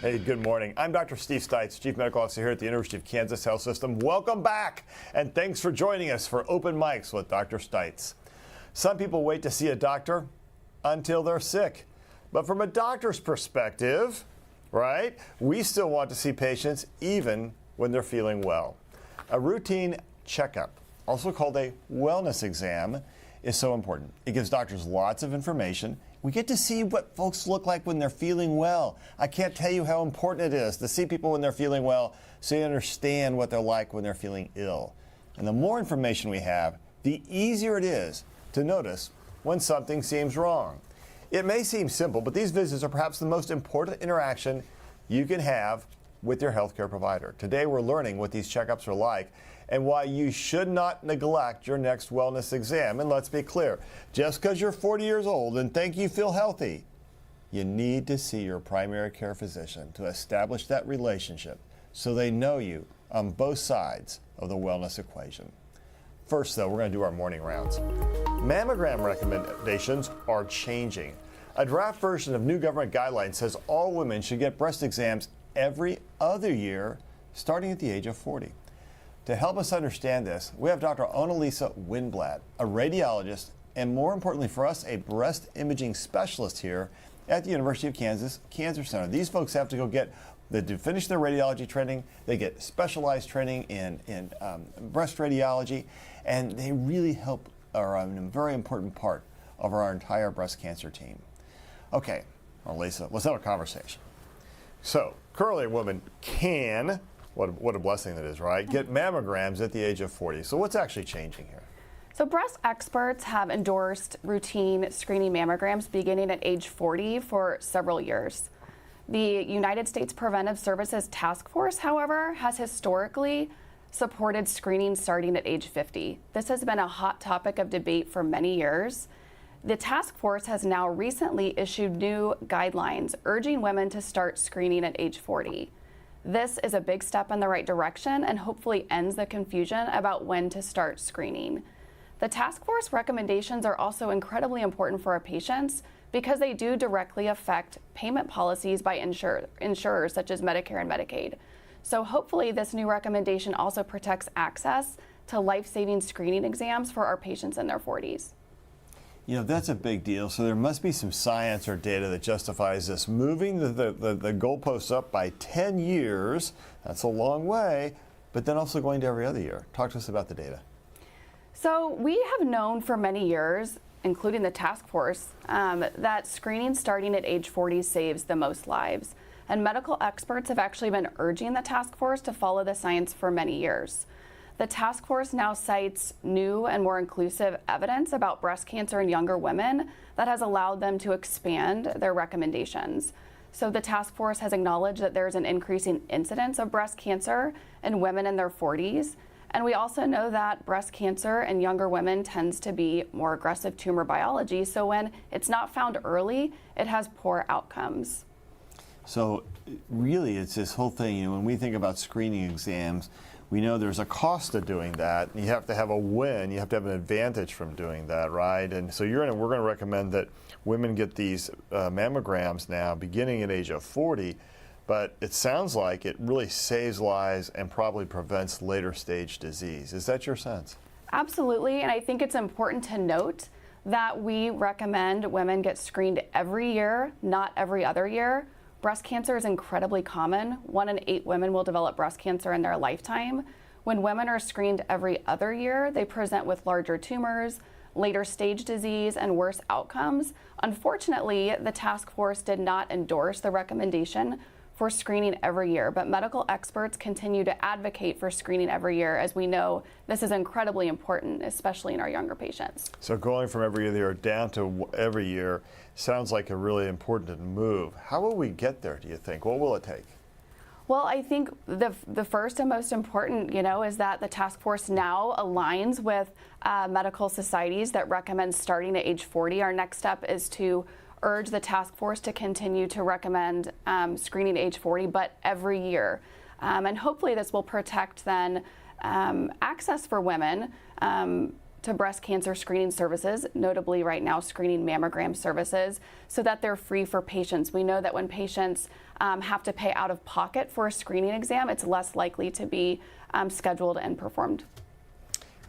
Hey, good morning. I'm Dr. Steve Stites, Chief Medical Officer here at the University of Kansas Health System. Welcome back, and thanks for joining us for Open Mics with Dr. Stites. Some people wait to see a doctor until they're sick. But from a doctor's perspective, right, we still want to see patients even when they're feeling well. A routine checkup, also called a wellness exam, is so important. It gives doctors lots of information. We get to see what folks look like when they're feeling well. I can't tell you how important it is to see people when they're feeling well so you understand what they're like when they're feeling ill. And the more information we have, the easier it is to notice when something seems wrong. It may seem simple, but these visits are perhaps the most important interaction you can have with your healthcare provider. Today we're learning what these checkups are like and why you should not neglect your next wellness exam. And let's be clear, just because you're 40 years old and think you feel healthy, you need to see your primary care physician to establish that relationship so they know you on both sides of the wellness equation. First, though, we're going to do our morning rounds. Mammogram recommendations are changing. A draft version of new government guidelines says all women should get breast exams every other year, starting at the age of 40. To help us understand this, we have Dr. Annalisa Winblad, a radiologist, and more importantly for us, a breast imaging specialist here at the University of Kansas Cancer Center. These folks have to go finish their radiology training, they get specialized training in breast radiology, and they really help are a very important part of our entire breast cancer team. Okay, Annalisa, let's have a conversation. So, currently a woman can, what a blessing that is, right, get mammograms at the age of 40. So what's actually changing here? So breast experts have endorsed routine screening mammograms beginning at age 40 for several years. The United States Preventive Services Task Force, however, has historically supported screening starting at age 50. This has been a hot topic of debate for many years. The task force has now recently issued new guidelines urging women to start screening at age 40. This is a big step in the right direction and hopefully ends the confusion about when to start screening. The task force recommendations are also incredibly important for our patients because they do directly affect payment policies by insurers such as Medicare and Medicaid. So hopefully this new recommendation also protects access to life-saving screening exams for our patients in their 40s. You know, that's a big deal. So there must be some science or data that justifies this. Moving the goalposts up by 10 years, that's a long way, but then also going to every other year. Talk to us about the data. So we have known for many years, including the task force, that screening starting at age 40 saves the most lives. And medical experts have actually been urging the task force to follow the science for many years. The task force now cites new and more inclusive evidence about breast cancer in younger women that has allowed them to expand their recommendations. So the task force has acknowledged that there's an increasing incidence of breast cancer in women in their 40s. And we also know that breast cancer in younger women tends to be more aggressive tumor biology. So when it's not found early, it has poor outcomes. So really, it's this whole thing, you know, when we think about screening exams, we know there's a cost to doing that. You have to have a win. You have to have an advantage from doing that, right? And so we're going to recommend that women get these mammograms now beginning at age of 40, but it sounds like it really saves lives and probably prevents later stage disease. Is that your sense? Absolutely, and I think it's important to note that we recommend women get screened every year, not every other year. Breast cancer is incredibly common. 1 in 8 women will develop breast cancer in their lifetime. When women are screened every other year, they present with larger tumors, later stage disease, and worse outcomes. Unfortunately, the task force did not endorse the recommendation for screening every year, but medical experts continue to advocate for screening every year, as we know this is incredibly important, especially in our younger patients. So going from every year down to every year sounds like a really important move. How will we get there, do you think? What will it take? Well, I think the first and most important, is that the task force now aligns with medical societies that recommend starting at age 40. Our next step is to urge the task force to continue to recommend screening age 40, but every year. And hopefully this will protect then access for women to breast cancer screening services, notably right now screening mammogram services, so that they're free for patients. We know that when patients have to pay out of pocket for a screening exam, it's less likely to be scheduled and performed.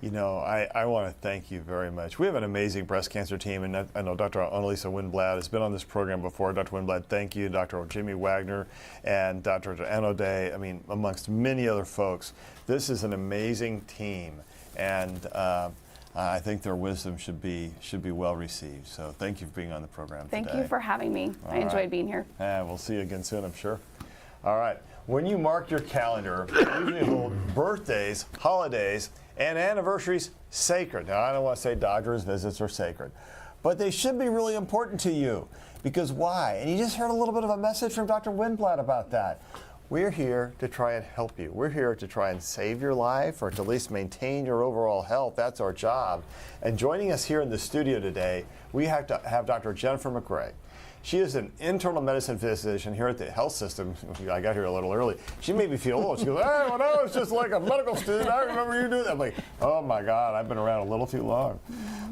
You know, I want to thank you very much. We have an amazing breast cancer team, and I know Dr. Annalisa Winblad has been on this program before. Dr. Winblad, thank you. Dr. Jimmy Wagner and Dr. Ann O'Day, I mean, amongst many other folks. This is an amazing team, and I think their wisdom should be well received. So thank you for being on the program today. Thank you for having me. I enjoyed being here. We'll see you again soon, I'm sure. All right. When you mark your calendar, you usually hold birthdays, holidays, and anniversaries sacred. Now, I don't want to say doctor's visits are sacred, but they should be really important to you. Because why? And you just heard a little bit of a message from Dr. Winblad about that. We're here to try and help you. We're here to try and save your life or to at least maintain your overall health. That's our job. And joining us here in the studio today, we have to have Dr. Jennifer McRae. She is an internal medicine physician here at the health system. I got here a little early. She made me feel old. She goes, hey, when I was just like a medical student, I remember you doing that. I'm like, oh my God, I've been around a little too long.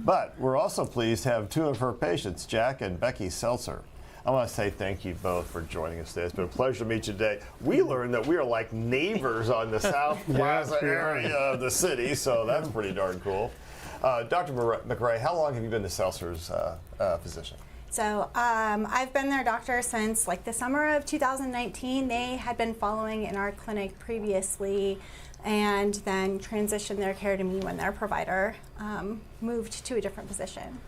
But we're also pleased to have two of her patients, Jack and Becky Seltzer. I want to say thank you both for joining us today. It's been a pleasure to meet you today. We learned that we are like neighbors on the South Plaza area of the city, so that's pretty darn cool. Dr. McRae, how long have you been the Seltzer's physician? So I've been their doctor since like the summer of 2019. They had been following in our clinic previously and then transitioned their care to me when their provider moved to a different position.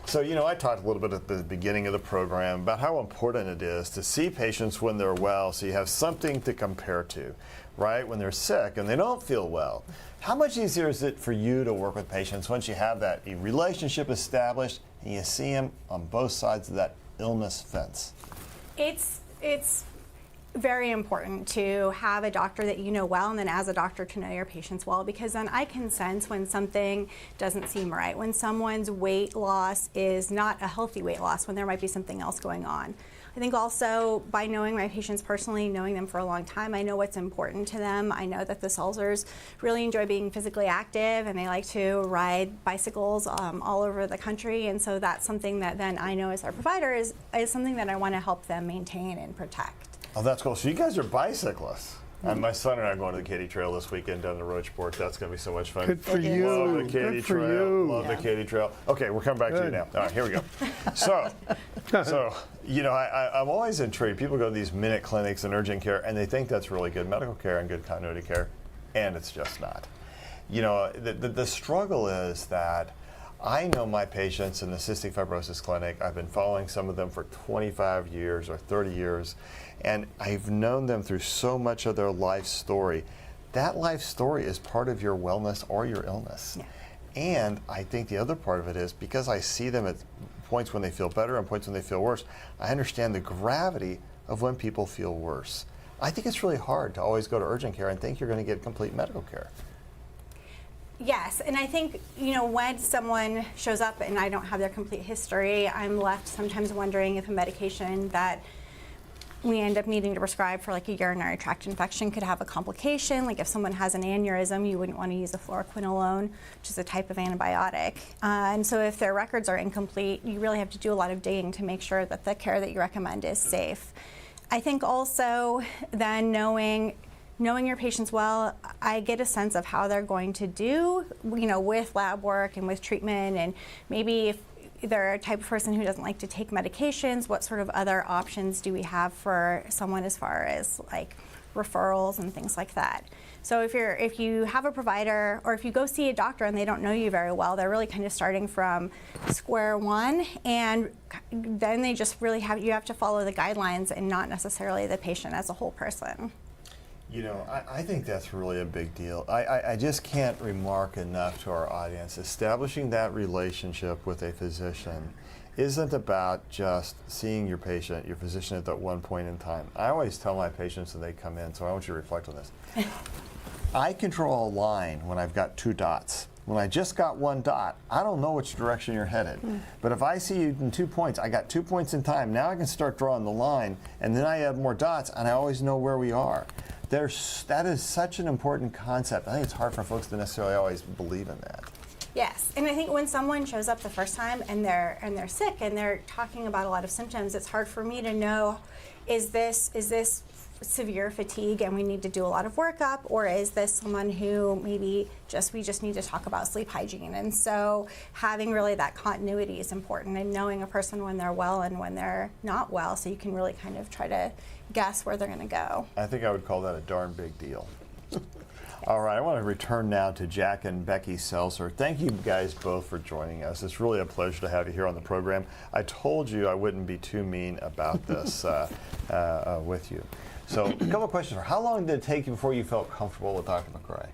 So, you know, I talked a little bit at the beginning of the program about how important it is to see patients when they're well so you have something to compare to, right? When they're sick and they don't feel well. How much easier is it for you to work with patients once you have that relationship established and you see them on both sides of that illness fence? It's very important to have a doctor that you know well, and then as a doctor to know your patients well, because then I can sense when something doesn't seem right, when someone's weight loss is not a healthy weight loss, when there might be something else going on. I think also by knowing my patients personally, knowing them for a long time, I know what's important to them. I know that the Seltzers really enjoy being physically active and they like to ride bicycles all over the country, and so that's something that then I know as their provider is something that I want to help them maintain and protect. Oh, that's cool. So you guys are bicyclists. And my son and I are going to the Katy Trail this weekend down the Roachport. That's going to be so much fun. Good for you. Love the Katy Good for Trail. you. Love the Katy Trail. Okay, we're coming back to you now. All right, here we go. So you know, I'm always intrigued. People go to these minute clinics and urgent care, and they think that's really good medical care and good continuity care, and it's just not. You know, the struggle is that I know my patients in the cystic fibrosis clinic. I've been following some of them for 25 years or 30 years, and I've known them through so much of their life story. That life story is part of your wellness or your illness. Yeah. And I think the other part of it is because I see them at points when they feel better and points when they feel worse, I understand the gravity of when people feel worse. I think it's really hard to always go to urgent care and think you're going to get complete medical care. Yes, and I think, you know, when someone shows up and I don't have their complete history, I'm left sometimes wondering if a medication that we end up needing to prescribe for like a urinary tract infection could have a complication. Like if someone has an aneurysm, you wouldn't want to use a fluoroquinolone, which is a type of antibiotic. And so if their records are incomplete, you really have to do a lot of digging to make sure that the care that you recommend is safe. I think also then knowing your patients well, I get a sense of how they're going to do, you know, with lab work and with treatment, and maybe if they're a type of person who doesn't like to take medications, what sort of other options do we have for someone as far as like referrals and things like that. So if you have a provider or if you go see a doctor and they don't know you very well, they're really kind of starting from square one, and then they just really you have to follow the guidelines and not necessarily the patient as a whole person. You know, I think that's really a big deal. I just can't remark enough to our audience. Establishing that relationship with a physician isn't about just seeing your patient, your physician at that one point in time. I always tell my patients when they come in, so I want you to reflect on this. I can draw a line when I've got two dots. When I just got one dot, I don't know which direction you're headed. But if I see you in 2 points, I got 2 points in time. Now I can start drawing the line, and then I add more dots, and I always know where we are. That is such an important concept. I think it's hard for folks to necessarily always believe in that. Yes, and I think when someone shows up the first time and they're sick and they're talking about a lot of symptoms, it's hard for me to know, is this severe fatigue and we need to do a lot of workup, or is this someone who maybe we just need to talk about sleep hygiene? And so having really that continuity is important, and knowing a person when they're well and when they're not well, so you can really kind of try to guess where they're going to go. I think I would call that a darn big deal. All right, I want to return now to Jack and Becky Seltzer. Thank you guys both for joining us. It's really a pleasure to have you here on the program. I told you I wouldn't be too mean about this with you. So a couple of questions. How long did it take you before you felt comfortable with Dr. McRae?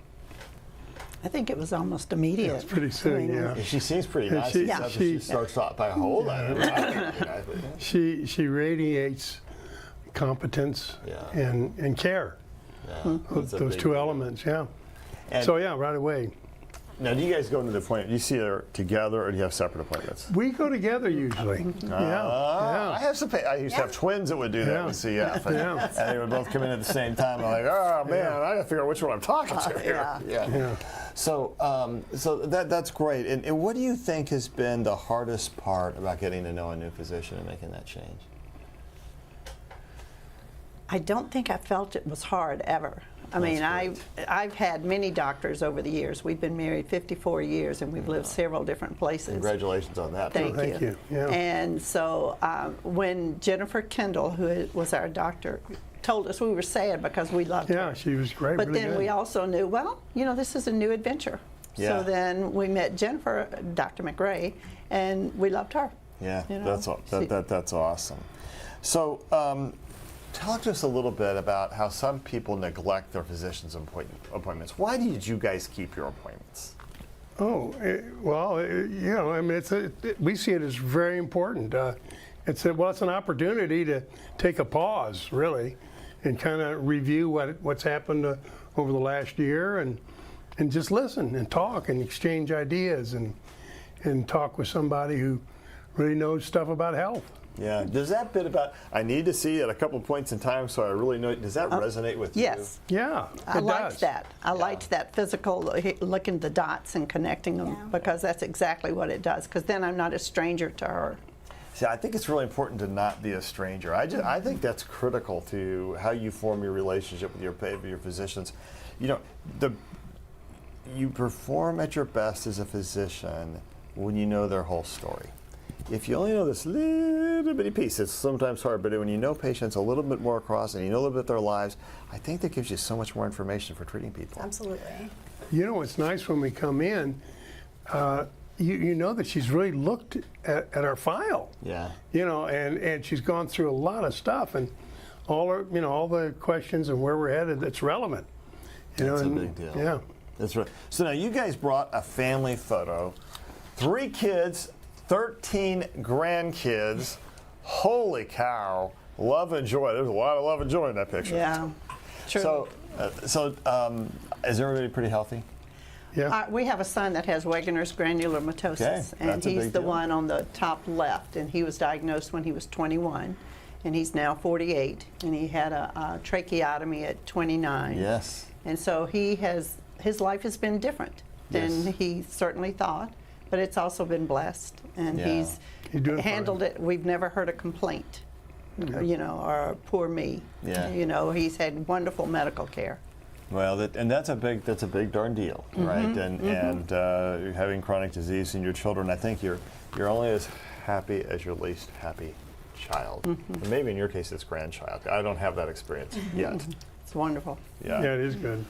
I think it was almost immediate. It's pretty soon, yeah. She seems pretty And nice. she- except she- that she starts off by hold on it. She radiates competence Yeah. and care. Yeah, that's a Those big two deal. elements, yeah. And So yeah, right away. now, do you guys go into the appointment? Do you see her together, or do you have separate appointments? We go together usually. I Yeah. have some. I used to have twins that would do that Yeah. with CF, and, Yeah. and they would both come in at the same time. I'm like, oh man, I got to figure out which one I'm talking to here. Yeah. So, that's great. And what do you think has been the hardest part about getting to know a new physician and making that change? I don't think I felt it was hard ever. I mean, That's I've had many doctors over the years. We've been married 54 years, and we've lived several different places. Congratulations on that. Thank Thank you, yeah. And so when Jennifer Kendall, who was our doctor, told us, we were sad because we loved her. Yeah, she was great. But really then good. we also knew, well, this is a new adventure. Yeah. So then we met Jennifer, Dr. McRae, and we loved her. Yeah, You know, that's awesome. So, talk to us a little bit about how some people neglect their physician's appointments. Why did you guys keep your appointments? Oh, I mean, we see it as very important. It's an opportunity to take a pause, really, and kind of review what's happened over the last year, and just listen and talk and exchange ideas and talk with somebody who really knows stuff about health. Yeah. Does that bit about I need to see at a couple points in time so I really know? Does that resonate with Yes. Yeah, I it liked does. that. I liked that physical looking at the dots and connecting them, Yeah. because that's exactly what it does. Because then I'm not a stranger to her. See, I think it's really important to not be a stranger. I think that's critical to how you form your relationship with your physicians. You perform at your best as a physician when you know their whole story. If you only know this little bitty piece, it's sometimes hard, but when you know patients a little bit more across and you know a little bit their lives, I think that gives you so much more information for treating people. Absolutely. You know, it's nice when we come in, you know that she's really looked at our file. Yeah. And she's gone through a lot of stuff, and all the questions and where we're headed that's relevant. That's a big deal. Yeah. That's right. So now you guys brought a family photo, 3 kids, 13 grandkids. Holy cow. Love and joy. There's a lot of love and joy in that picture. Yeah, true. So, is everybody pretty healthy? Yeah. We have a son that has Wegener's granulomatosis, Okay, and that's a he's big the deal. one on the top left, and he was diagnosed when he was 21, and he's now 48, and he had a tracheotomy at 29. Yes. And so his life has been different than Yes. he certainly thought, but it's also been blessed, and Yeah. he's He's doing handled fine. it. We've never heard a complaint, or poor me. Yeah. He's had wonderful medical care. Well, that's a big darn deal, right? And having chronic disease in your children, I think you're only as happy as your least happy child. And maybe in your case, it's grandchild. I don't have that experience yet. It's wonderful. Yeah, it is good.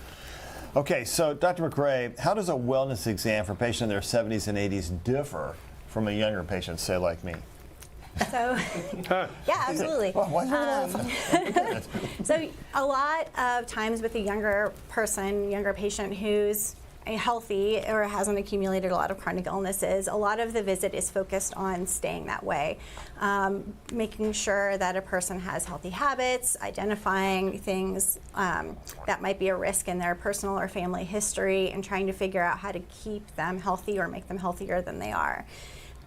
Okay, so Dr. McRae, how does a wellness exam for a patient in their 70s and 80s differ from a younger patient, say like me? So, yeah, absolutely. Why are you laughing? So a lot of times with a younger patient who's healthy or hasn't accumulated a lot of chronic illnesses, a lot of the visit is focused on staying that way, making sure that a person has healthy habits, identifying things that might be a risk in their personal or family history, and trying to figure out how to keep them healthy or make them healthier than they are.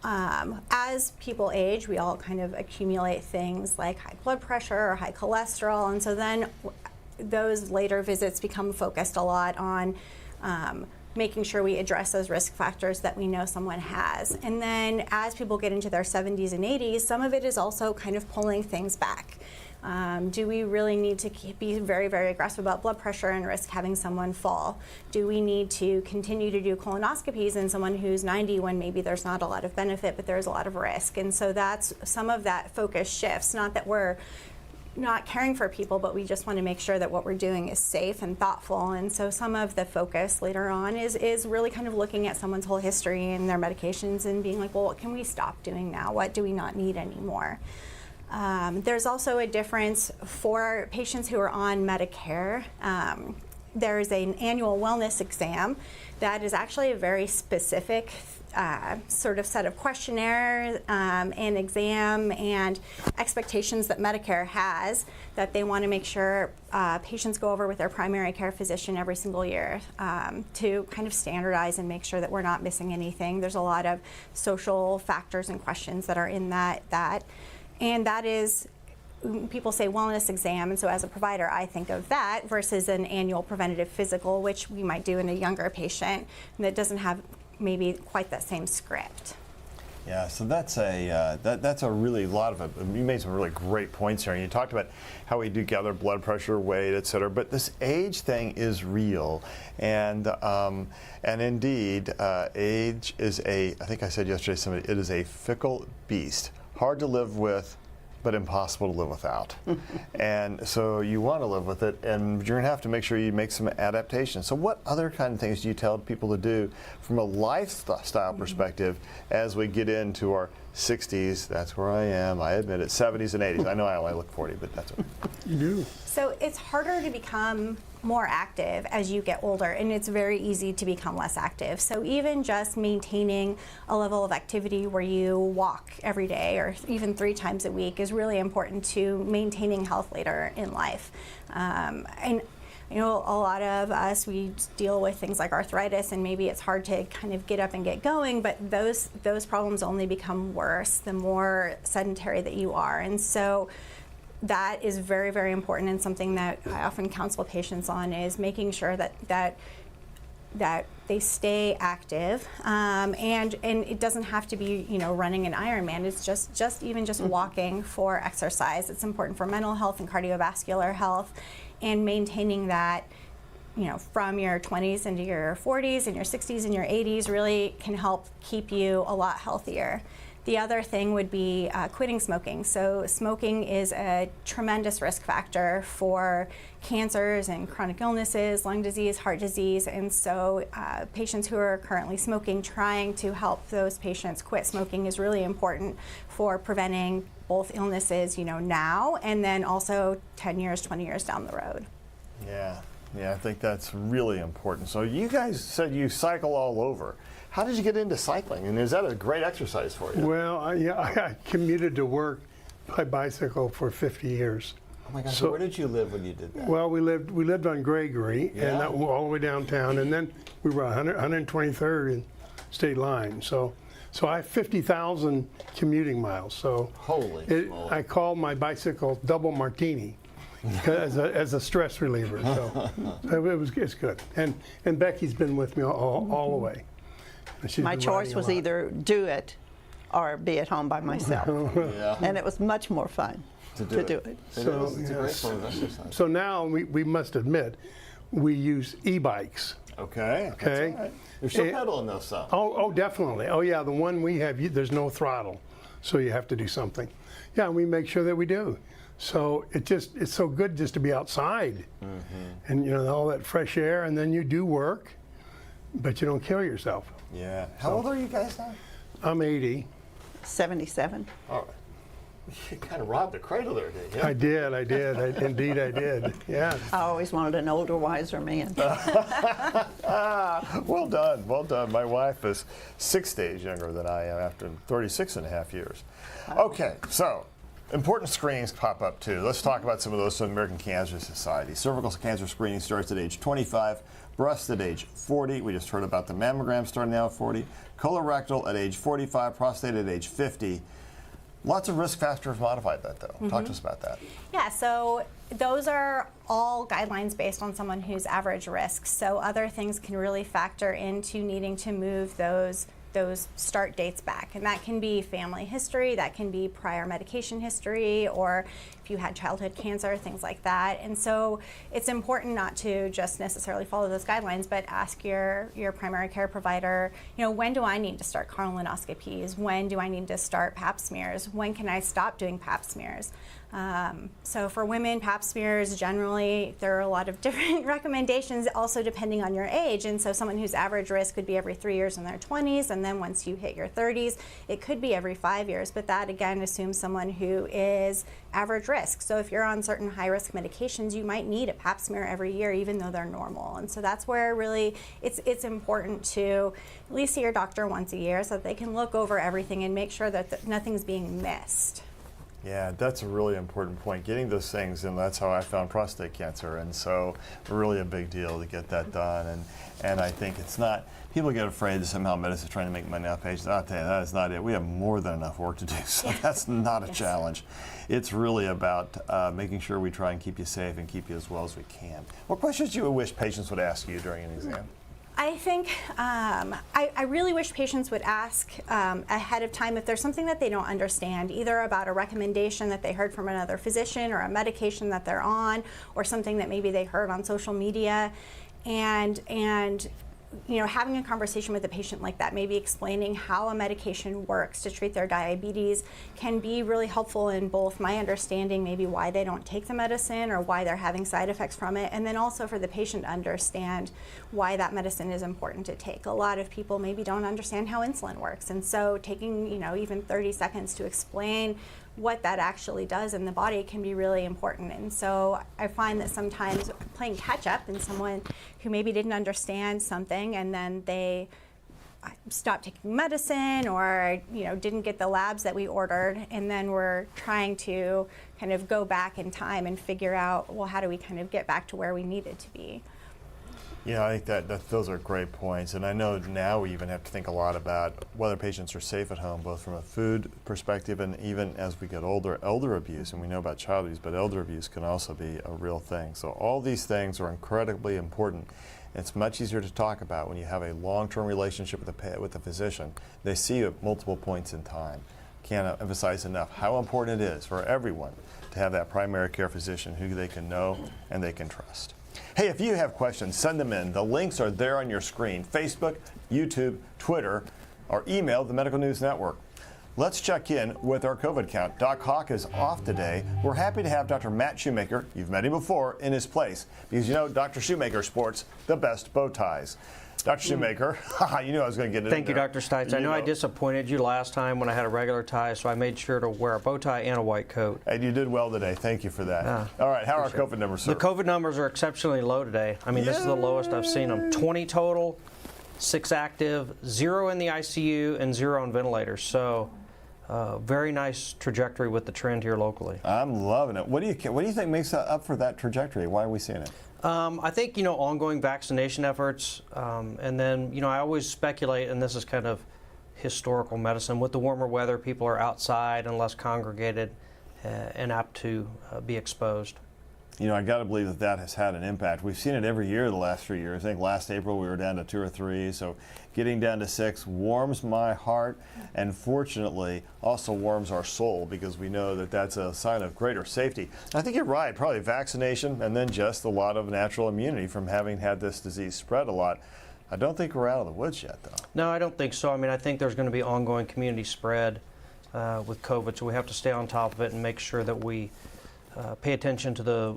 As people age, we all kind of accumulate things like high blood pressure or high cholesterol, and so then those later visits become focused a lot on making sure we address those risk factors that we know someone has. And then as people get into their 70s and 80s, some of it is also kind of pulling things back. Do we really need to be very, very aggressive about blood pressure and risk having someone fall? Do we need to continue to do colonoscopies in someone who's 90 when maybe there's not a lot of benefit, but there's a lot of risk? And so that's some of that focus shifts. Not that we're not caring for people, but we just want to make sure that what we're doing is safe and thoughtful. And so some of the focus later on is really kind of looking at someone's whole history and their medications and being like, well, what can we stop doing now? What do we not need anymore? There's also a difference for patients who are on Medicare. There's an annual wellness exam that is actually a very specific sort of set of questionnaire and exam and expectations that Medicare has that they want to make sure patients go over with their primary care physician every single year to kind of standardize and make sure that we're not missing anything. There's a lot of social factors and questions that are in that. And that is, people say wellness exam, and so as a provider, I think of that versus an annual preventative physical, which we might do in a younger patient that doesn't have maybe quite that same script. Yeah, so that's a really lot of you made some really great points here. And you talked about how we do gather blood pressure, weight, et cetera. But this age thing is real, and indeed, age is I think I said yesterday it is a fickle beast. Hard to live with, but impossible to live without. And so you want to live with it, and you're going to have to make sure you make some adaptations. So what other kind of things do you tell people to do from a lifestyle perspective as we get into our 60s? That's where I am, I admit it. 70s and 80s. I know I only look 40, but that's what You do. So it's harder to become more active as you get older, and it's very easy to become less active. So even just maintaining a level of activity where you walk every day or even 3 times a week is really important to maintaining health later in life. And you know, a lot of us, we deal with things like arthritis, and maybe it's hard to kind of get up and get going, but those problems only become worse the more sedentary that you are. And so that is very, very important, and something that I often counsel patients on is making sure that they stay active, and it doesn't have to be, you know, running an Ironman. It's just even walking for exercise. It's important for mental health and cardiovascular health, and maintaining that, you know, from your 20s into your 40s and your 60s and your 80s really can help keep you a lot healthier. The other thing would be quitting smoking. So smoking is a tremendous risk factor for cancers and chronic illnesses, lung disease, heart disease, and so patients who are currently smoking, trying to help those patients quit smoking is really important for preventing both illnesses, you know, now and then also 10 years, 20 years down the road. Yeah, I think that's really important. So you guys said you cycle all over. How did you get into cycling, and is that a great exercise for you? Well, I commuted to work by bicycle for 50 years. Oh my gosh, So- where did you live when you did that? Well, we lived on Gregory, Yeah. and that all the way downtown, and then we were 123rd and State Line. So I have 50,000 commuting miles. So Holy smoke. I call my bicycle Double Martini as a stress reliever. So it's good. And Becky's been with me all the way. And she's My been choice riding a was lot. either do it or be at home by myself. Yeah. And it was much more fun to do it. It So, is. It's a great yes. form of exercise. So now we must admit, we use e-bikes. Okay. Okay. That's all right. You're still Eh, pedaling those some. Oh, definitely. Oh, yeah, the one we have, there's no throttle, so you have to do something. Yeah, and we make sure that we do. So it's so good just to be outside, and you know, all that fresh air, and then you do work, but you don't kill yourself. Yeah. How old are you guys now? I'm 80. 77. Oh, you kind of robbed the cradle there, didn't you? I did. Indeed, I did. Yeah. I always wanted an older, wiser man. Well done, well done. My wife is 6 days younger than I am after 36 and a half years. Okay, so important screenings pop up too. Let's talk about some of those from the American Cancer Society. Cervical cancer screening starts at age 25, breast at age 40. We just heard about the mammogram starting now at 40. Colorectal at age 45, prostate at age 50. Lots of risk factors modified that, though. Talk to us about that. Yeah, so those are all guidelines based on someone who's average risk. So other things can really factor into needing to move those start dates back. And that can be family history, that can be prior medication history, or if you had childhood cancer, things like that. And so it's important not to just necessarily follow those guidelines, but ask your primary care provider, when do I need to start colonoscopies? When do I need to start pap smears? When can I stop doing pap smears? So for women, pap smears, generally, there are a lot of different recommendations, also depending on your age. And so someone whose average risk could be every 3 years in their 20s, and then once you hit your 30s, it could be every 5 years. But that, again, assumes someone who is average risk. So if you're on certain high-risk medications, you might need a pap smear every year, even though they're normal. And so that's where really it's important to at least see your doctor once a year so that they can look over everything and make sure that nothing's being missed. Yeah, that's a really important point. Getting those things, and that's how I found prostate cancer, and so really a big deal to get that done. And I think it's not, people get afraid that somehow medicine's trying to make money off patients. I'll tell you, that is not it. We have more than enough work to do, so that's not a challenge. It's really about making sure we try and keep you safe and keep you as well as we can. What questions do you wish patients would ask you during an exam? I think I really wish patients would ask ahead of time if there's something that they don't understand, either about a recommendation that they heard from another physician or a medication that they're on, or something that maybe they heard on social media, and having a conversation with a patient like that, maybe explaining how a medication works to treat their diabetes, can be really helpful in both my understanding maybe why they don't take the medicine or why they're having side effects from it, and then also for the patient to understand why that medicine is important to take. A lot of people maybe don't understand how insulin works, and so taking even 30 seconds to explain what that actually does in the body can be really important. And so I find that sometimes playing catch up in someone who maybe didn't understand something and then they stopped taking medicine or didn't get the labs that we ordered, and then we're trying to kind of go back in time and figure out, well, how do we kind of get back to where we needed to be? Yeah, I think that those are great points, and I know now we even have to think a lot about whether patients are safe at home, both from a food perspective and even as we get older, elder abuse, and we know about child abuse, but elder abuse can also be a real thing. So all these things are incredibly important. It's much easier to talk about when you have a long-term relationship with the physician. They see you at multiple points in time. Can't emphasize enough how important it is for everyone to have that primary care physician who they can know and they can trust. Hey, if you have questions, send them in. The links are there on your screen: Facebook, YouTube, Twitter, or email the Medical News Network. Let's check in with our COVID count. Doc Hawk is off today. We're happy to have Dr. Matt Shoemaker, you've met him before, in his place, because Dr. Shoemaker sports the best bow ties. Dr. Shoemaker, you knew I was going to get it. Thank you, Dr. Stites. I know I disappointed you last time when I had a regular tie, so I made sure to wear a bow tie and a white coat. And you did well today. Thank you for that. All right, how are our COVID numbers, sir? The COVID numbers are exceptionally low today. I mean, this is the lowest I've seen them. 20 total, 6 active, 0 in the ICU, and 0 on ventilators. So, very nice trajectory with the trend here locally. I'm loving it. What do you think makes up for that trajectory? Why are we seeing it? I think, ongoing vaccination efforts, and then, I always speculate, and this is kind of historical medicine, with the warmer weather, people are outside and less congregated and apt to be exposed. I got to believe that has had an impact. We've seen it every year the last 3 years. I think last April we were down to 2 or 3, so getting down to 6 warms my heart, and fortunately also warms our soul, because we know that that's a sign of greater safety. I think you're right, probably vaccination and then just a lot of natural immunity from having had this disease spread a lot. I don't think we're out of the woods yet, though. No, I don't think so. I mean, I think there's going to be ongoing community spread with COVID, so we have to stay on top of it and make sure that we pay attention to the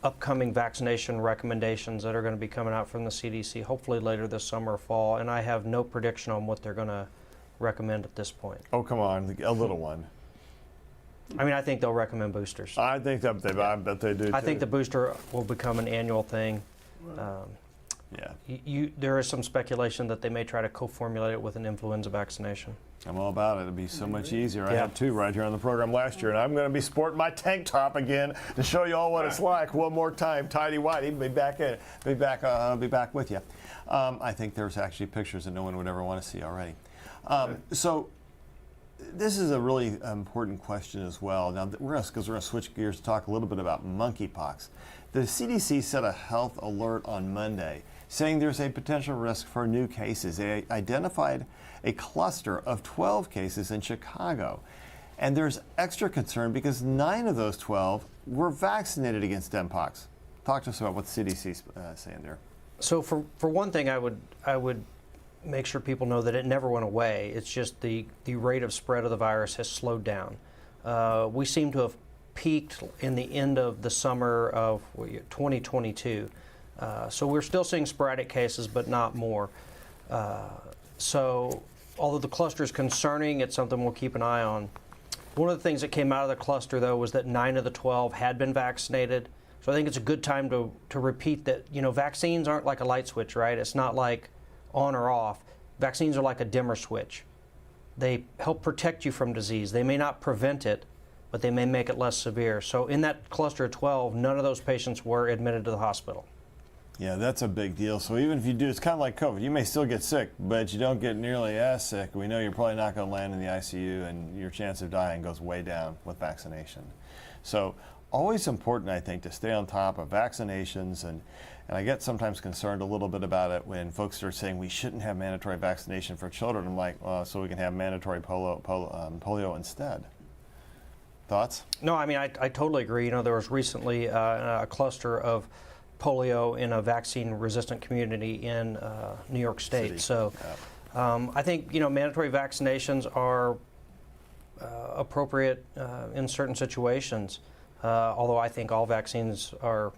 upcoming vaccination recommendations that are going to be coming out from the CDC, hopefully later this summer or fall, and I have no prediction on what they're going to recommend at this point. Oh, come on, a little one. I mean, I think they'll recommend boosters. I think I bet they do, I too. think the booster will become an annual thing. There is some speculation that they may try to co-formulate it with an influenza vaccination. I'm all about it. It'd be so much easier. I had 2 right here on the program last year, and I'm going to be sporting my tank top again to show you all what it's like. One more time, tidy whitey. Be back with you. I think there's actually pictures that no one would ever want to see already. So this is a really important question as well. Now, we're going to switch gears to talk a little bit about monkeypox. The CDC set a health alert on Monday saying there's a potential risk for new cases. They identified a cluster of 12 cases in Chicago. And there's extra concern because 9 of those 12 were vaccinated against Mpox. Talk to us about what the CDC is saying there. So for one thing, I would make sure people know that it never went away. It's just the rate of spread of the virus has slowed down. We seem to have peaked in the end of the summer of 2022. So we're still seeing sporadic cases, but not more. So although the cluster is concerning, it's something we'll keep an eye on. One of the things that came out of the cluster, though, was that 9 of the 12 had been vaccinated. So I think it's a good time to repeat that, vaccines aren't like a light switch, right? It's not like on or off. Vaccines are like a dimmer switch. They help protect you from disease. They may not prevent it, but they may make it less severe. So in that cluster of 12, none of those patients were admitted to the hospital. Yeah, that's a big deal. So even if you do, it's kind of like COVID. You may still get sick, but you don't get nearly as sick. We know you're probably not going to land in the ICU, and your chance of dying goes way down with vaccination. So always important, I think, to stay on top of vaccinations. And I get sometimes concerned a little bit about it when folks are saying we shouldn't have mandatory vaccination for children. I'm like, so we can have mandatory polio instead. Thoughts? No, I mean, I totally agree. There was recently a cluster of polio in a vaccine-resistant community in New York State. City. So I think, mandatory vaccinations are appropriate in certain situations, although I think all vaccines are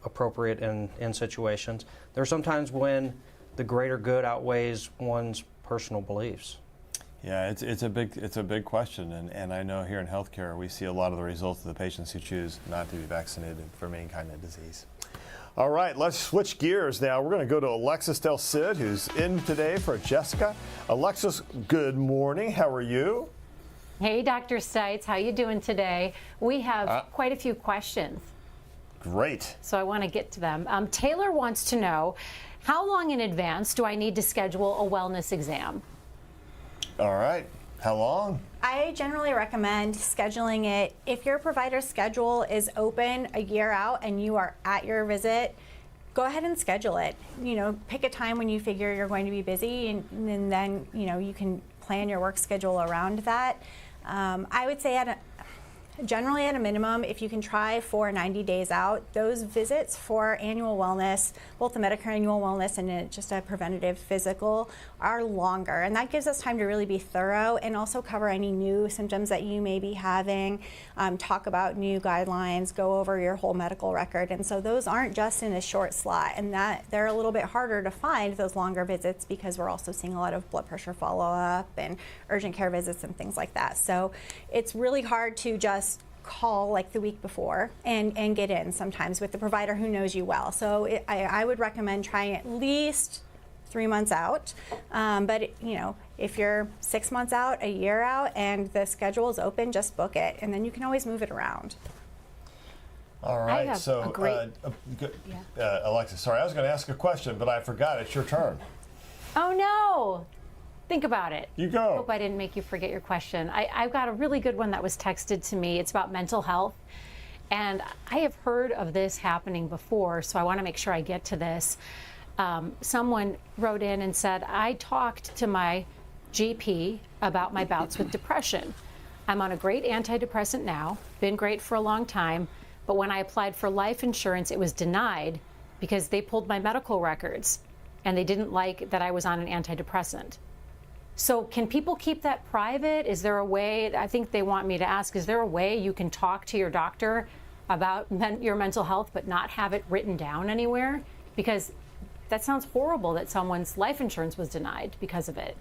appropriate in situations. There are sometimes when the greater good outweighs one's personal beliefs. Yeah, it's a big question, and I know here in healthcare we see a lot of the results of the patients who choose not to be vaccinated for main-kind of disease. All right, let's switch gears now. We're going to go to Alexis Del Cid, who's in today for Jessica. Alexis, good morning. How are you? Hey, Dr. Stites, how you doing today? We have quite a few questions. Great. So I want to get to them. Taylor wants to know, how long in advance do I need to schedule a wellness exam? All right. How long? I generally recommend scheduling it if your provider's schedule is open a year out and you are at your visit. Go ahead and schedule it. Pick a time when you figure you're going to be busy, and then you can plan your work schedule around that. I would say generally at a minimum, if you can try for 90 days out, those visits for annual wellness, both the Medicare annual wellness and just a preventative physical, are longer. And that gives us time to really be thorough and also cover any new symptoms that you may be having, talk about new guidelines, go over your whole medical record. And so those aren't just in a short slot, and that they're a little bit harder to find, those longer visits, because we're also seeing a lot of blood pressure follow-up and urgent care visits and things like that. So it's really hard to just call like the week before and get in sometimes with the provider who knows you well. So I would recommend trying at least 3 months out. But if you're 6 months out, a year out, and the schedule is open, just book it, and then you can always move it around. All right. have So, a great- Alexis, sorry, I was going to ask a question, but I forgot. It's your turn. Oh no! Think about it. You go. Hope I didn't make you forget your question. I've got a really good one that was texted to me. It's about mental health. And I have heard of this happening before, so I want to make sure I get to this. Someone wrote in and said, I talked to my GP about my bouts with depression. I'm on a great antidepressant now, been great for a long time, but when I applied for life insurance, it was denied because they pulled my medical records and they didn't like that I was on an antidepressant. So can people keep that private? Is there a way, I think they want me to ask, is there a way you can talk to your doctor about your mental health but not have it written down anywhere? Because that sounds horrible that someone's life insurance was denied because of it.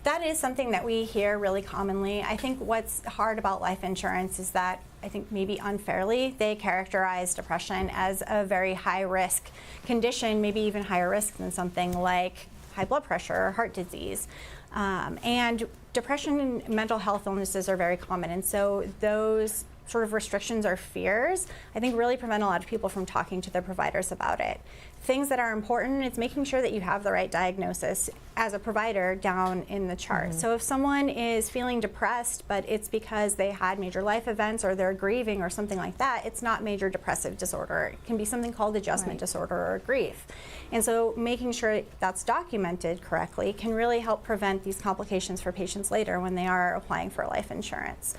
That is something that we hear really commonly. I think what's hard about life insurance is that I think maybe unfairly they characterize depression as a very high risk condition, maybe even higher risk than something like high blood pressure or heart disease. And depression and mental health illnesses are very common, and so those sort of restrictions or fears, I think really prevent a lot of people from talking to their providers about it. Things that are important is making sure that you have the right diagnosis as a provider down in the chart. So if someone is feeling depressed, but it's because they had major life events or they're grieving or something like that, it's not major depressive disorder. It can be something called adjustment disorder or grief. And so making sure that's documented correctly can really help prevent these complications for patients later when they are applying for life insurance.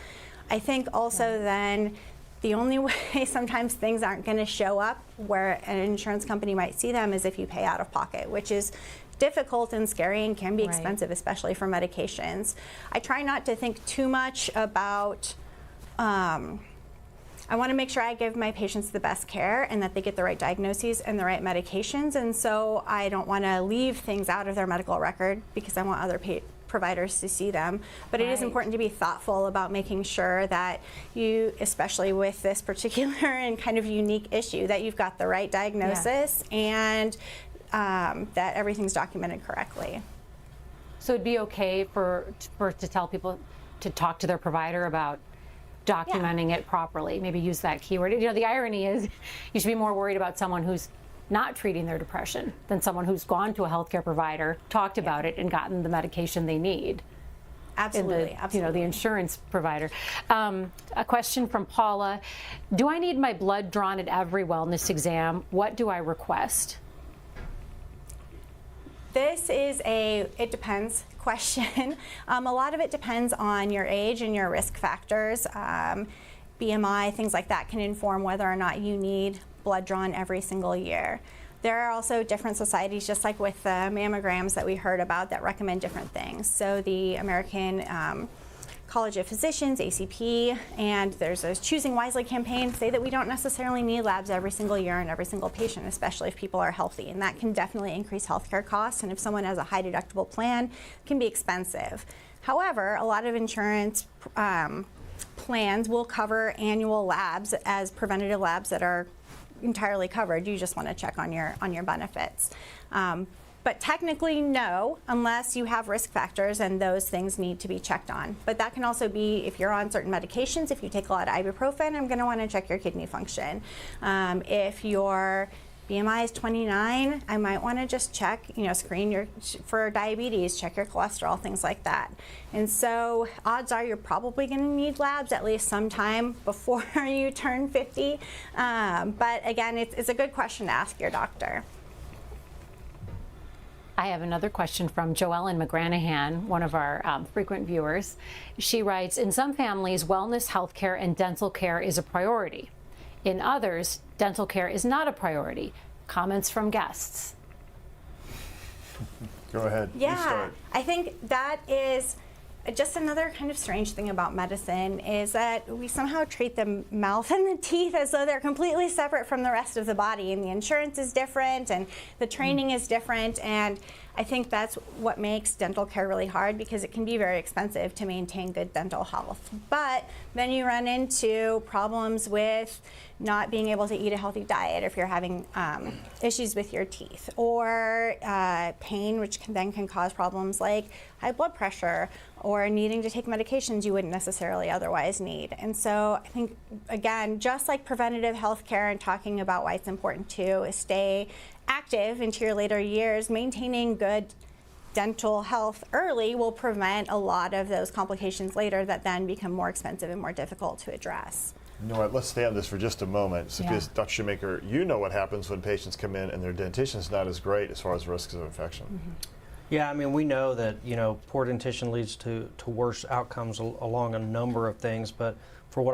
I think also then the only way sometimes things aren't going to show up where an insurance company might see them is if you pay out of pocket, which is difficult and scary and can be expensive, especially for medications. I try not to think too much about, I want to make sure I give my patients the best care and that they get the right diagnoses and the right medications. And so I don't want to leave things out of their medical record because I want other providers to see them. But it is important to be thoughtful about making sure that you, especially with this particular and kind of unique issue, that you've got the right diagnosis and that everything's documented correctly. So it'd be okay to tell people to talk to their provider about documenting it properly, maybe use that keyword. You know, the irony is you should be more worried about someone who's not treating their depression than someone who's gone to a healthcare provider, talked about it, and gotten the medication they need. Absolutely, You know, the insurance provider. A question from Paula. Do I need my blood drawn at every wellness exam? What do I request? This is it depends question. A lot of it depends on your age and your risk factors. BMI, things like that can inform whether or not you need blood drawn every single year. There are also different societies, just like with the mammograms that we heard about, that recommend different things. So the American College of Physicians, ACP, and there's those Choosing Wisely campaigns say that we don't necessarily need labs every single year in every single patient, especially if people are healthy. And that can definitely increase healthcare costs. And if someone has a high deductible plan, it can be expensive. However, a lot of insurance plans will cover annual labs as preventative labs that are entirely covered. You just want to check on your benefits. But technically, no, unless you have risk factors, and those things need to be checked on. But that can also be if you're on certain medications. If you take a lot of ibuprofen, I'm going to want to check your kidney function. If your BMI is 29, I might want to just check, screen for diabetes, check your cholesterol, things like that. And so odds are you're probably going to need labs at least sometime before you turn 50. But again, it's a good question to ask your doctor. I have another question from Joellen McGranahan, one of our frequent viewers. She writes, in some families, wellness, healthcare, and dental care is a priority. In others, dental care is not a priority. Comments from guests. Go ahead. You Yeah, start. I think that is just another kind of strange thing about medicine is that we somehow treat the mouth and the teeth as though they're completely separate from the rest of the body, and the insurance is different and the training is different, and I think that's what makes dental care really hard because it can be very expensive to maintain good dental health. But then you run into problems with not being able to eat a healthy diet if you're having issues with your teeth, or pain, which can cause problems like high blood pressure or needing to take medications you wouldn't necessarily otherwise need. And so I think, again, just like preventative health care and talking about why it's important to stay active into your later years, maintaining good dental health early will prevent a lot of those complications later that then become more expensive and more difficult to address. You know what, let's stay on this for just a moment. So Yeah. because Dr. Shoemaker, you know what happens when patients come in and their dentition is not as great as far as risks of infection. Mm-hmm. Yeah, I mean, we know that, poor dentition leads to worse outcomes along a number of things, but from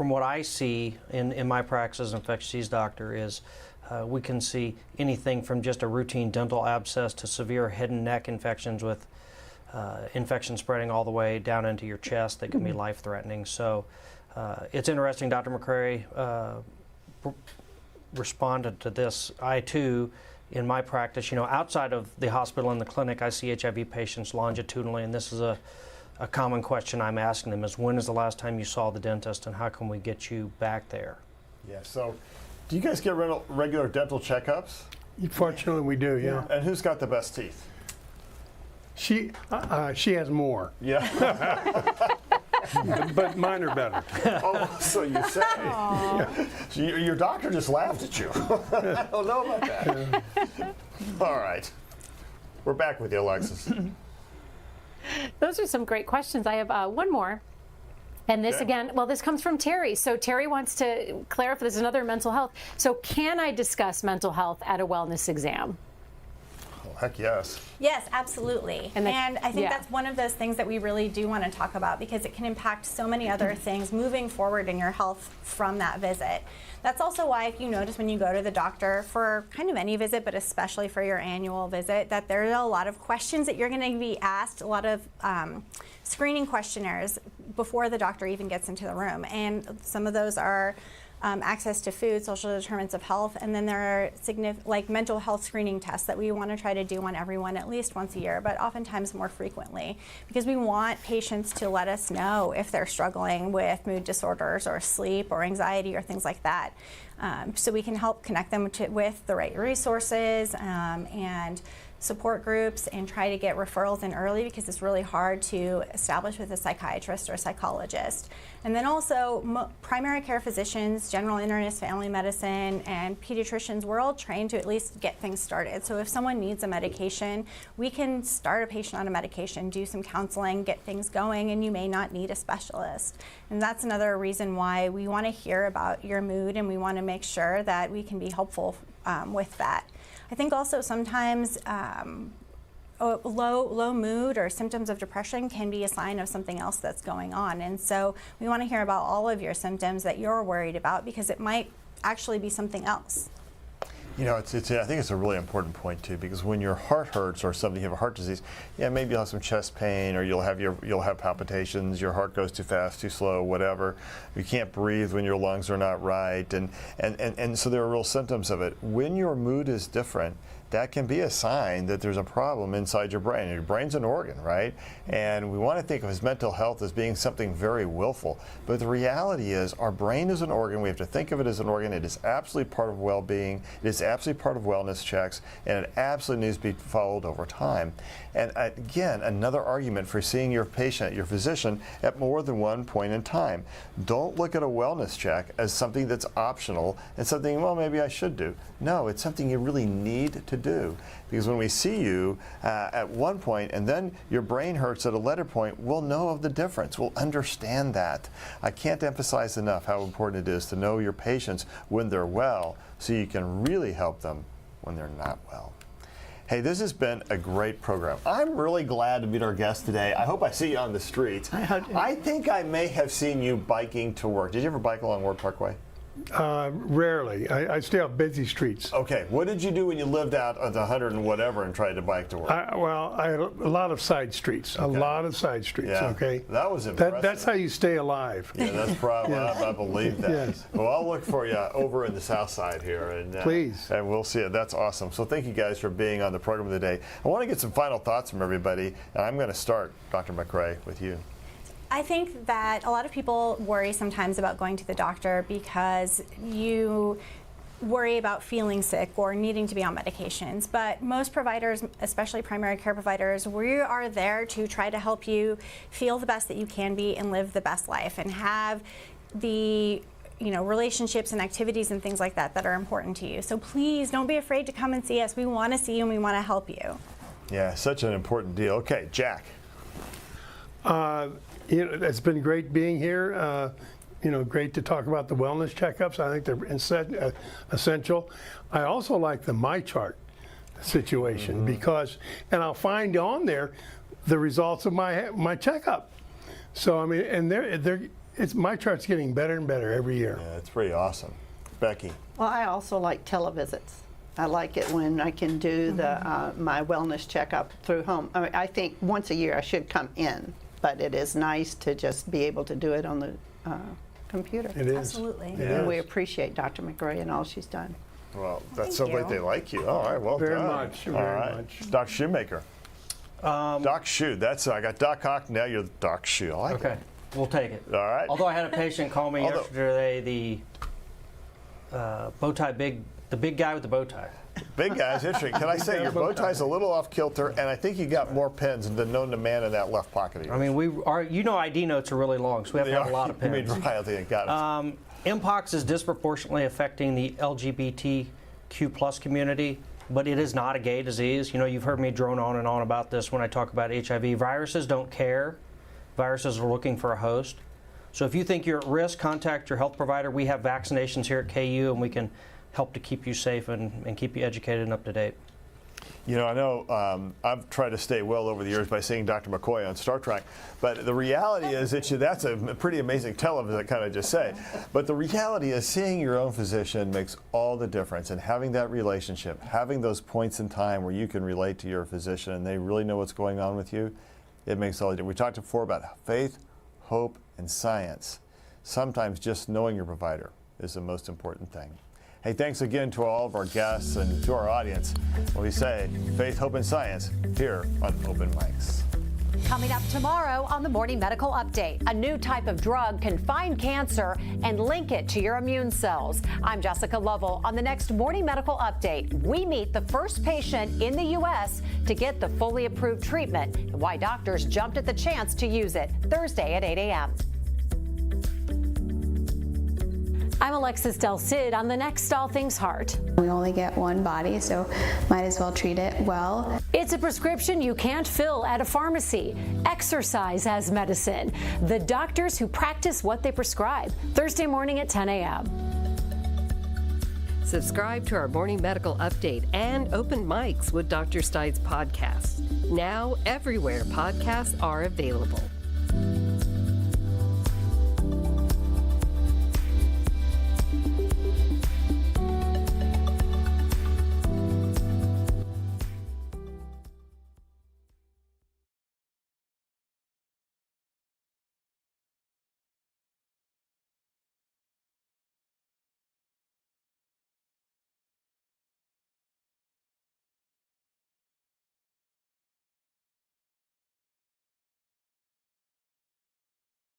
what I see in my practice as an infectious disease doctor is we can see anything from just a routine dental abscess to severe head and neck infections with infection spreading all the way down into your chest that can be life-threatening. So it's interesting, Dr. McCrary responded to this. I, too, in my practice, outside of the hospital and the clinic, I see HIV patients longitudinally, and this is a common question I'm asking them is, when is the last time you saw the dentist, and how can we get you back there? Yeah, so do you guys get regular dental checkups? Fortunately, we do, yeah. And who's got the best teeth? She has more. Yeah. but mine are better. Oh, so you say. So your doctor just laughed at you. I don't know about that. All right. We're back with you, Alexis. Those are some great questions. I have one more. And this Okay. again, well, this comes from Terry. So Terry wants to clarify, this is another mental health. So can I discuss mental health at a wellness exam? Oh, heck yes. Yes, absolutely. And And, the- I think yeah. that's one of those things that we really do want to talk about because it can impact so many other things moving forward in your health from that visit. That's also why if you notice when you go to the doctor for kind of any visit, but especially for your annual visit, that there are a lot of questions that you're going to be asked, a lot of screening questionnaires before the doctor even gets into the room. And some of those are access to food, social determinants of health, and then there are like mental health screening tests that we want to try to do on everyone at least once a year, but oftentimes more frequently, because we want patients to let us know if they're struggling with mood disorders or sleep or anxiety or things like that, so we can help connect them with the right resources and support groups and try to get referrals in early because it's really hard to establish with a psychiatrist or a psychologist. And then also primary care physicians, general internists, family medicine, and pediatricians, we're all trained to at least get things started. So if someone needs a medication, we can start a patient on a medication, do some counseling, get things going, and you may not need a specialist. And that's another reason why we want to hear about your mood and we want to make sure that we can be helpful with that. I think also sometimes low mood or symptoms of depression can be a sign of something else that's going on. And so we want to hear about all of your symptoms that you're worried about because it might actually be something else. You know, I think it's a really important point too, because when your heart hurts or something, you have a heart disease, yeah, maybe you'll have some chest pain or you'll have palpitations, your heart goes too fast, too slow, whatever. You can't breathe when your lungs are not right, and so there are real symptoms of it. When your mood is different, that can be a sign that there's a problem inside your brain. Your brain's an organ, right? And we want to think of his mental health as being something very willful. But the reality is our brain is an organ. We have to think of it as an organ. It is absolutely part of well-being. It is absolutely part of wellness checks. And it absolutely needs to be followed over time. And again, another argument for seeing your patient, your physician, at more than one point in time. Don't look at a wellness check as something that's optional and something, well, maybe I should do. No, it's something you really need to do. Because when we see you at one point and then your brain hurts at a later point, we'll know of the difference. We'll understand that. I can't emphasize enough how important it is to know your patients when they're well so you can really help them when they're not well. Hey, this has been a great program. I'm really glad to meet our guest today. I hope I see you on the streets. I think I may have seen you biking to work. Did you ever bike along Ward Parkway? Rarely. I stay on busy streets. Okay, what did you do when you lived out at the 100 and whatever and tried to bike to work? I had a lot of side streets. A lot of side streets. Yeah, Okay. that was impressive. That's how you stay alive. Yeah, that's probably, I believe that. Yes. Well, I'll look for you over in the south side here. And, Please. And we'll see it. That's awesome. So thank you guys for being on the program today. I want to get some final thoughts from everybody. And I'm going to start, Dr. McRae, with you. I think that a lot of people worry sometimes about going to the doctor because you worry about feeling sick or needing to be on medications. But most providers, especially primary care providers, we are there to try to help you feel the best that you can be and live the best life and have the relationships and activities and things like that that are important to you. So please don't be afraid to come and see us. We want to see you and we want to help you. Yeah, such an important deal. Okay, Jack. It's been great being here. Great to talk about the wellness checkups. I think they're essential. I also like the MyChart situation because, and I'll find on there the results of my checkup. So I mean, and MyChart's getting better and better every year. Yeah, it's pretty awesome. Becky. Well, I also like televisits. I like it when I can do my wellness checkup through home. I mean, I think once a year I should come in, but it is nice to just be able to do it on the computer. It is. Absolutely. It And is. we appreciate Dr. McRae and all she's done. Well, that's Thank so you. great they like you. All right, well Very done. much, All very right. much. Doc Shoemaker. Doc Shoe. That's I got Doc Hawk. Now you're Doc Shoe. I like Okay, it. we'll take it. All right. Although I had a patient call me Although- yesterday, the bow tie, the big guy with the bow tie. Big guy's interesting. Can I say your bow tie's a little off kilter, and I think you got more pens than known to man in that left pocket of yours. I mean, you know, ID notes are really long, so we have to have a lot of I mean, pens. right, got it. Mpox is disproportionately affecting the LGBTQ plus community, but it is not a gay disease. You know, you've heard me drone on and on about this when I talk about HIV. Viruses don't care. Viruses are looking for a host. So if you think you're at risk, contact your health provider. We have vaccinations here at KU, and we can help to keep you safe and keep you educated and up to date. You know, I know I've tried to stay well over the years by seeing Dr. McCoy on Star Trek, but the reality is that's a pretty amazing television, I kind of just say. But the reality is seeing your own physician makes all the difference, and having that relationship, having those points in time where you can relate to your physician and they really know what's going on with you, it makes all the difference. We talked before about faith, hope, and science. Sometimes just knowing your provider is the most important thing. Hey, thanks again to all of our guests and to our audience when we say faith, hope, and science here on Open Mics. Coming up tomorrow on the Morning Medical Update, a new type of drug can find cancer and link it to your immune cells. I'm Jessica Lovell. On the next Morning Medical Update, we meet the first patient in the U.S. to get the fully approved treatment and why doctors jumped at the chance to use it. Thursday at 8 a.m. I'm Alexis Del Cid on the next All Things Heart. We only get one body, so might as well treat it well. It's a prescription you can't fill at a pharmacy. Exercise as medicine. The doctors who practice what they prescribe. Thursday morning at 10 a.m. Subscribe to our Morning Medical Update and Open Mics with Dr. Stites podcasts. Now everywhere podcasts are available.